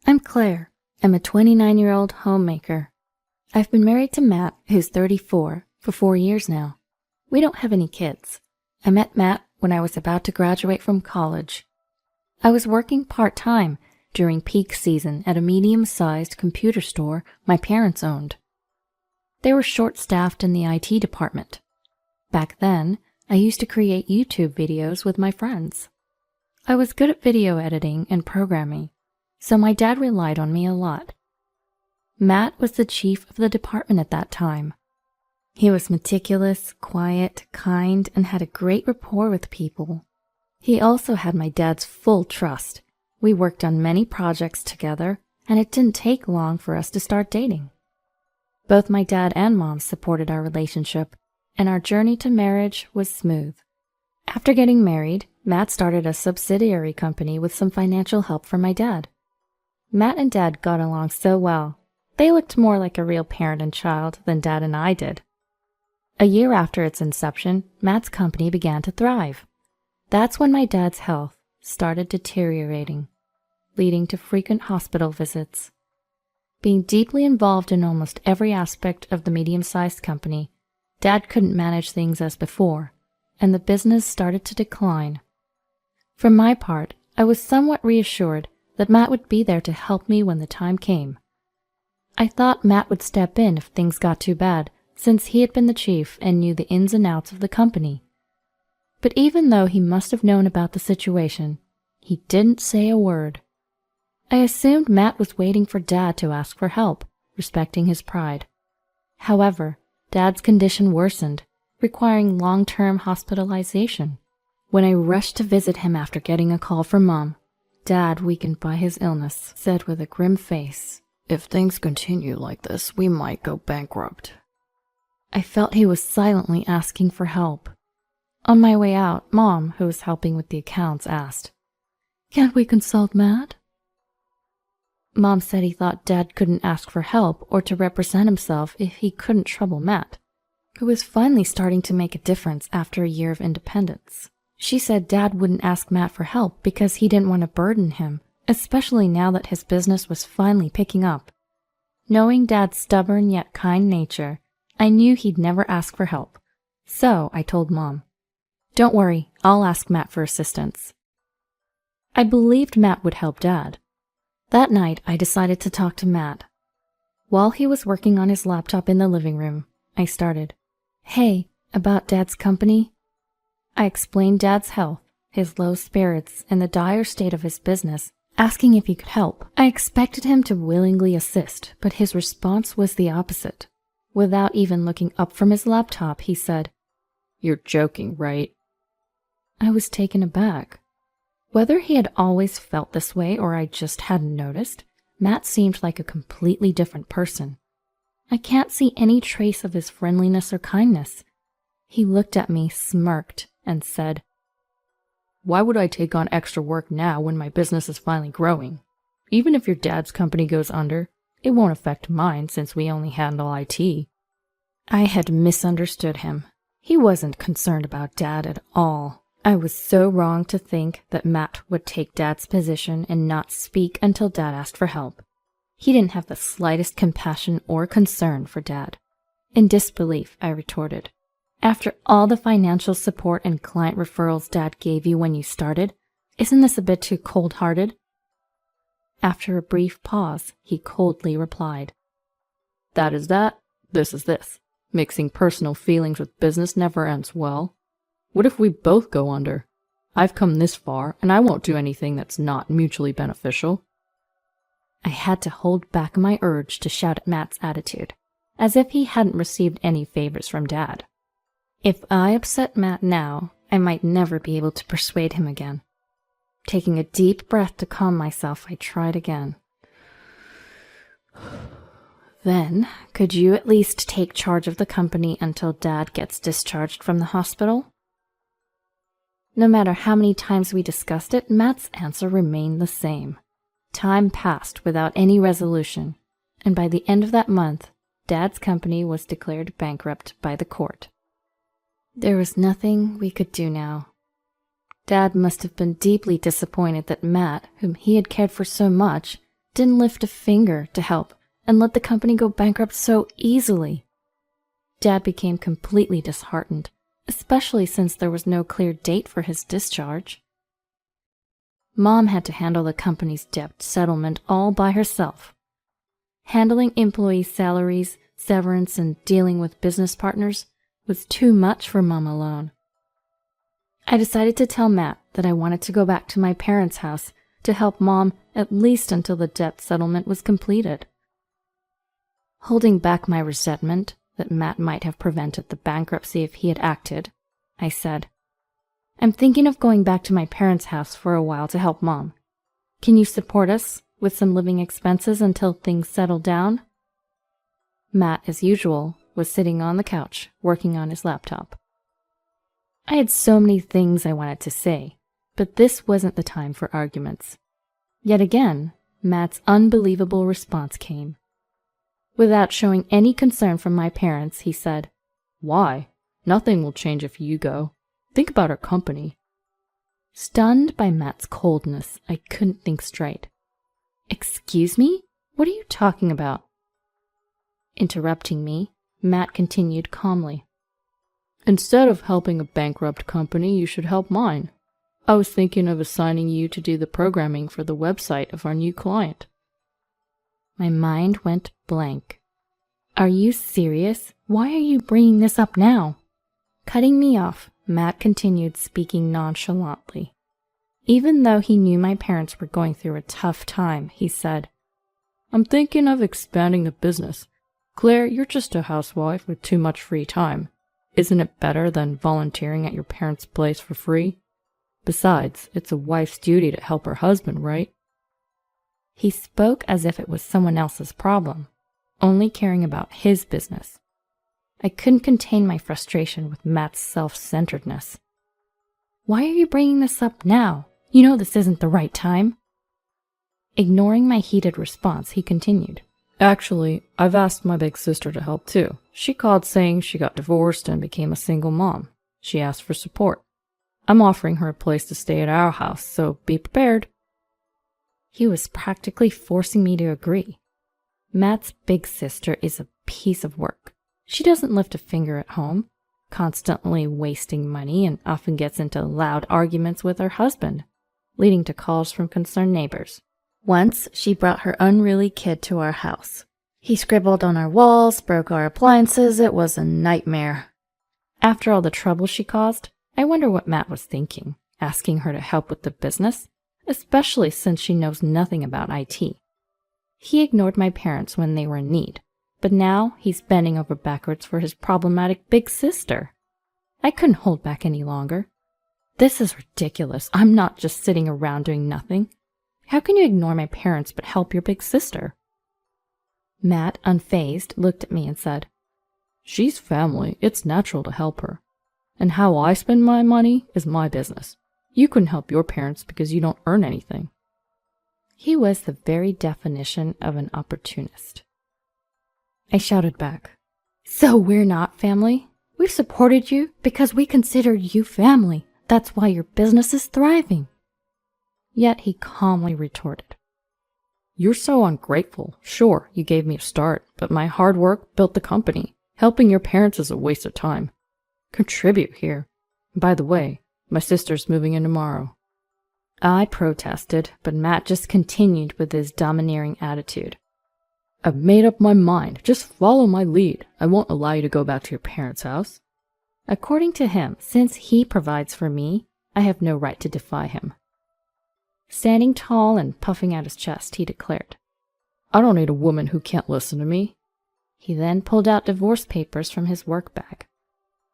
I'm Claire. I'm a 29-year-old homemaker. I've been married to Matt, who's 34, for 4 years now. We don't have any kids. I met Matt when I was about to graduate from college. I was working part-time during peak season at a medium-sized computer store my parents owned. They were short-staffed in the IT department. Back then, I used to create YouTube videos with my friends. I was good at video editing and programming, so my dad relied on me a lot. Matt was the chief of the department at that time. He was meticulous, quiet, kind, and had a great rapport with people. He also had my dad's full trust. We worked on many projects together, and it didn't take long for us to start dating. Both my dad and mom supported our relationship, and our journey to marriage was smooth. After getting married, Matt started a subsidiary company with some financial help from my dad. Matt and Dad got along so well. They looked more like a real parent and child than Dad and I did. A year after its inception, Matt's company began to thrive. That's when my dad's health started deteriorating, leading to frequent hospital visits. Being deeply involved in almost every aspect of the medium-sized company, Dad couldn't manage things as before, and the business started to decline. For my part, I was somewhat reassured that Matt would be there to help me when the time came. I thought Matt would step in if things got too bad, since he had been the chief and knew the ins and outs of the company. But even though he must have known about the situation, he didn't say a word. I assumed Matt was waiting for Dad to ask for help, respecting his pride. However, Dad's condition worsened, requiring long-term hospitalization. When I rushed to visit him after getting a call from Mom, Dad, weakened by his illness, said with a grim face, "If things continue like this, we might go bankrupt." I felt he was silently asking for help. On my way out, Mom, who was helping with the accounts, asked, "Can't we consult Matt?" Mom said he thought Dad couldn't ask for help or to represent himself if he couldn't trouble Matt, who was finally starting to make a difference after a year of independence. She said Dad wouldn't ask Matt for help because he didn't want to burden him, especially now that his business was finally picking up. Knowing Dad's stubborn yet kind nature, I knew he'd never ask for help. So I told Mom, "Don't worry, I'll ask Matt for assistance." I believed Matt would help Dad. That night, I decided to talk to Matt. While he was working on his laptop in the living room, I started, "Hey, about Dad's company?" I explained Dad's health, his low spirits, and the dire state of his business, asking if he could help. I expected him to willingly assist, but his response was the opposite. Without even looking up from his laptop, he said, "You're joking, right?" I was taken aback. Whether he had always felt this way or I just hadn't noticed, Matt seemed like a completely different person. I can't see any trace of his friendliness or kindness. He looked at me, smirked, and said, "Why would I take on extra work now when my business is finally growing? Even if your dad's company goes under, it won't affect mine since we only handle IT." I had misunderstood him. He wasn't concerned about Dad at all. I was so wrong to think that Matt would take Dad's position and not speak until Dad asked for help. He didn't have the slightest compassion or concern for Dad. In disbelief, I retorted, "After all the financial support and client referrals Dad gave you when you started, isn't this a bit too cold-hearted?" After a brief pause, he coldly replied, "That is that, this is this. Mixing personal feelings with business never ends well. What if we both go under? I've come this far, and I won't do anything that's not mutually beneficial." I had to hold back my urge to shout at Matt's attitude, as if he hadn't received any favors from Dad. If I upset Matt now, I might never be able to persuade him again. Taking a deep breath to calm myself, I tried again. "Then, could you at least take charge of the company until Dad gets discharged from the hospital?" No matter how many times we discussed it, Matt's answer remained the same. Time passed without any resolution, and by the end of that month, Dad's company was declared bankrupt by the court. There was nothing we could do now. Dad must have been deeply disappointed that Matt, whom he had cared for so much, didn't lift a finger to help and let the company go bankrupt so easily. Dad became completely disheartened, especially since there was no clear date for his discharge. Mom had to handle the company's debt settlement all by herself. Handling employee salaries, severance, and dealing with business partners was too much for Mom alone. I decided to tell Matt that I wanted to go back to my parents' house to help Mom at least until the debt settlement was completed. Holding back my resentment that Matt might have prevented the bankruptcy if he had acted, I said, "I'm thinking of going back to my parents' house for a while to help Mom. Can you support us with some living expenses until things settle down?" Matt, as usual, was sitting on the couch, working on his laptop. I had so many things I wanted to say, but this wasn't the time for arguments. Yet again, Matt's unbelievable response came. Without showing any concern from my parents, he said, "Why? Nothing will change if you go. Think about our company." Stunned by Matt's coldness, I couldn't think straight. "Excuse me? What are you talking about?" Interrupting me, Matt continued calmly. "Instead of helping a bankrupt company, you should help mine. I was thinking of assigning you to do the programming for the website of our new client." My mind went blank. "Are you serious? Why are you bringing this up now?" Cutting me off, Matt continued speaking nonchalantly. Even though he knew my parents were going through a tough time, he said, "I'm thinking of expanding the business. Claire, you're just a housewife with too much free time. Isn't it better than volunteering at your parents' place for free? Besides, it's a wife's duty to help her husband, right?" He spoke as if it was someone else's problem, only caring about his business. I couldn't contain my frustration with Matt's self-centeredness. "Why are you bringing this up now? You know this isn't the right time." Ignoring my heated response, he continued, "Actually, I've asked my big sister to help too. She called saying she got divorced and became a single mom. She asked for support. I'm offering her a place to stay at our house, so be prepared." He was practically forcing me to agree. Matt's big sister is a piece of work. She doesn't lift a finger at home, constantly wasting money, and often gets into loud arguments with her husband, leading to calls from concerned neighbors. Once, she brought her unruly kid to our house. He scribbled on our walls, broke our appliances. It was a nightmare. After all the trouble she caused, I wonder what Matt was thinking, asking her to help with the business, especially since she knows nothing about IT. He ignored my parents when they were in need, but now he's bending over backwards for his problematic big sister. I couldn't hold back any longer. "This is ridiculous. I'm not just sitting around doing nothing. How can you ignore my parents but help your big sister?" Matt, unfazed, looked at me and said, "She's family. It's natural to help her. And how I spend my money is my business. You couldn't help your parents because you don't earn anything." He was the very definition of an opportunist. I shouted back, "So we're not family? We've supported you because we consider you family. That's why your business is thriving." Yet he calmly retorted, "You're so ungrateful. Sure, you gave me a start, but my hard work built the company. Helping your parents is a waste of time. Contribute here. By the way, my sister's moving in tomorrow." I protested, but Matt just continued with his domineering attitude. "I've made up my mind. Just follow my lead. I won't allow you to go back to your parents' house." According to him, since he provides for me, I have no right to defy him. Standing tall and puffing out his chest, he declared, "I don't need a woman who can't listen to me." He then pulled out divorce papers from his work bag.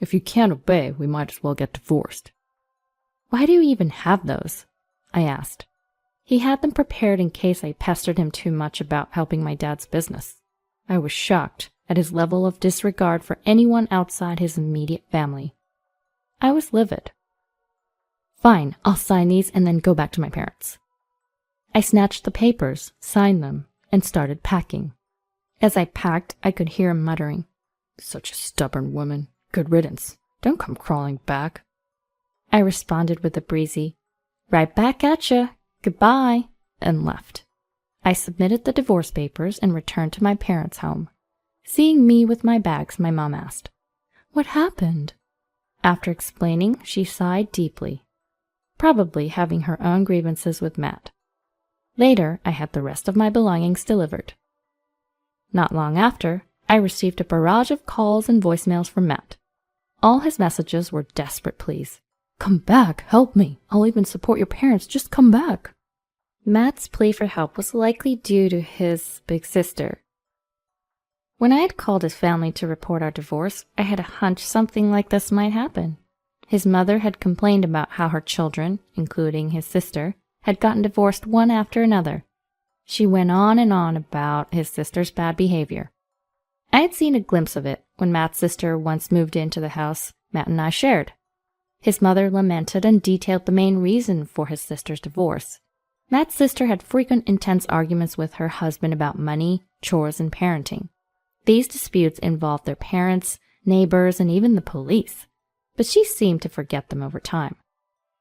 "If you can't obey, we might as well get divorced." "Why do you even have those?" I asked. He had them prepared in case I pestered him too much about helping my dad's business. I was shocked at his level of disregard for anyone outside his immediate family. I was livid. "Fine, I'll sign these and then go back to my parents." I snatched the papers, signed them, and started packing. As I packed, I could hear him muttering, "Such a stubborn woman. Good riddance. Don't come crawling back." I responded with a breezy, "Right back at ya. Goodbye," and left. I submitted the divorce papers and returned to my parents' home. Seeing me with my bags, my mom asked, "What happened?" After explaining, she sighed deeply, probably having her own grievances with Matt. Later, I had the rest of my belongings delivered. Not long after, I received a barrage of calls and voicemails from Matt. All his messages were desperate pleas. "Come back, help me. I'll even support your parents, just come back." Matt's plea for help was likely due to his big sister. When I had called his family to report our divorce, I had a hunch something like this might happen. His mother had complained about how her children, including his sister, had gotten divorced one after another. She went on and on about his sister's bad behavior. I had seen a glimpse of it when Matt's sister once moved into the house Matt and I shared. His mother lamented and detailed the main reason for his sister's divorce. Matt's sister had frequent intense arguments with her husband about money, chores, and parenting. These disputes involved their parents, neighbors, and even the police, but she seemed to forget them over time.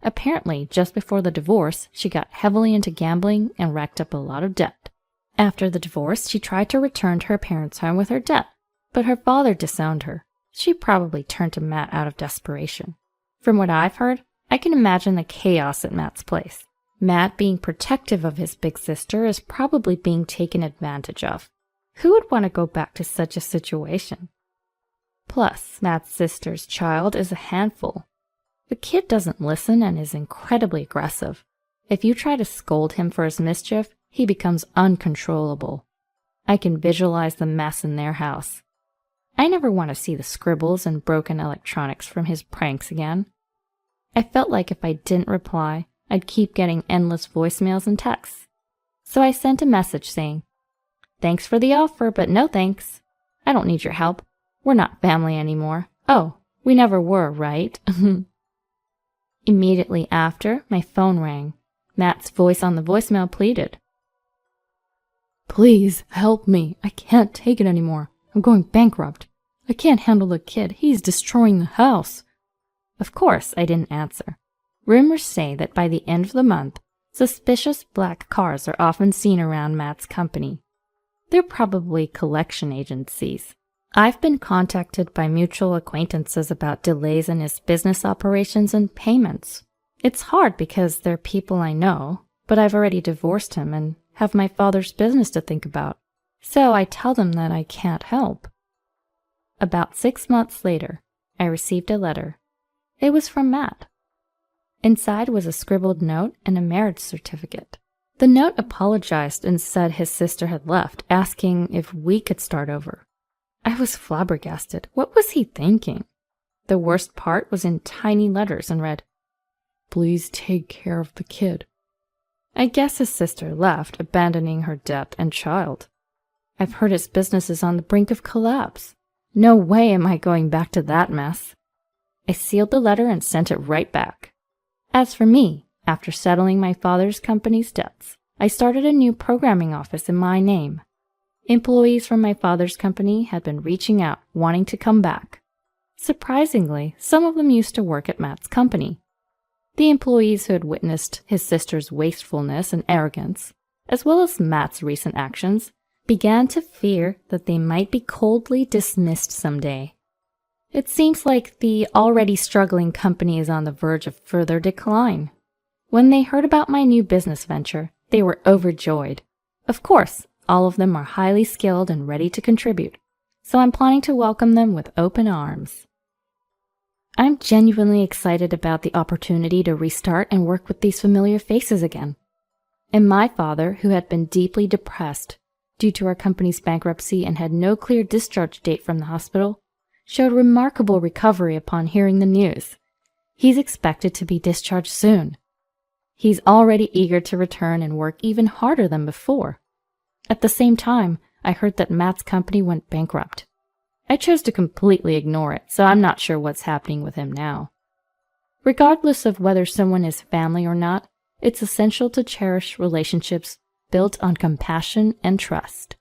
Apparently, just before the divorce, she got heavily into gambling and racked up a lot of debt. After the divorce, she tried to return to her parents' home with her debt, but her father disowned her. She probably turned to Matt out of desperation. From what I've heard, I can imagine the chaos at Matt's place. Matt, being protective of his big sister, is probably being taken advantage of. Who would want to go back to such a situation? Plus, Matt's sister's child is a handful. The kid doesn't listen and is incredibly aggressive. If you try to scold him for his mischief, he becomes uncontrollable. I can visualize the mess in their house. I never want to see the scribbles and broken electronics from his pranks again. I felt like if I didn't reply, I'd keep getting endless voicemails and texts. So I sent a message saying, "Thanks for the offer, but no thanks. I don't need your help. We're not family anymore. Oh, we never were, right?" Immediately after, my phone rang. Matt's voice on the voicemail pleaded, "Please help me. I can't take it anymore. I'm going bankrupt. I can't handle the kid. He's destroying the house." Of course, I didn't answer. Rumors say that by the end of the month, suspicious black cars are often seen around Matt's company. They're probably collection agencies. I've been contacted by mutual acquaintances about delays in his business operations and payments. It's hard because they're people I know, but I've already divorced him and have my father's business to think about. So I tell them that I can't help. About 6 months later, I received a letter. It was from Matt. Inside was a scribbled note and a marriage certificate. The note apologized and said his sister had left, asking if we could start over. I was flabbergasted. What was he thinking? The worst part was in tiny letters and read, "Please take care of the kid." I guess his sister left, abandoning her debt and child. I've heard his business is on the brink of collapse. No way am I going back to that mess. I sealed the letter and sent it right back. As for me, after settling my father's company's debts, I started a new programming office in my name. Employees from my father's company had been reaching out, wanting to come back. Surprisingly, some of them used to work at Matt's company. The employees who had witnessed his sister's wastefulness and arrogance, as well as Matt's recent actions, began to fear that they might be coldly dismissed someday. It seems like the already struggling company is on the verge of further decline. When they heard about my new business venture, they were overjoyed. Of course, all of them are highly skilled and ready to contribute, so I'm planning to welcome them with open arms. I'm genuinely excited about the opportunity to restart and work with these familiar faces again. And my father, who had been deeply depressed due to our company's bankruptcy and had no clear discharge date from the hospital, showed remarkable recovery upon hearing the news. He's expected to be discharged soon. He's already eager to return and work even harder than before. At the same time, I heard that Matt's company went bankrupt. I chose to completely ignore it, so I'm not sure what's happening with him now. Regardless of whether someone is family or not, it's essential to cherish relationships built on compassion and trust.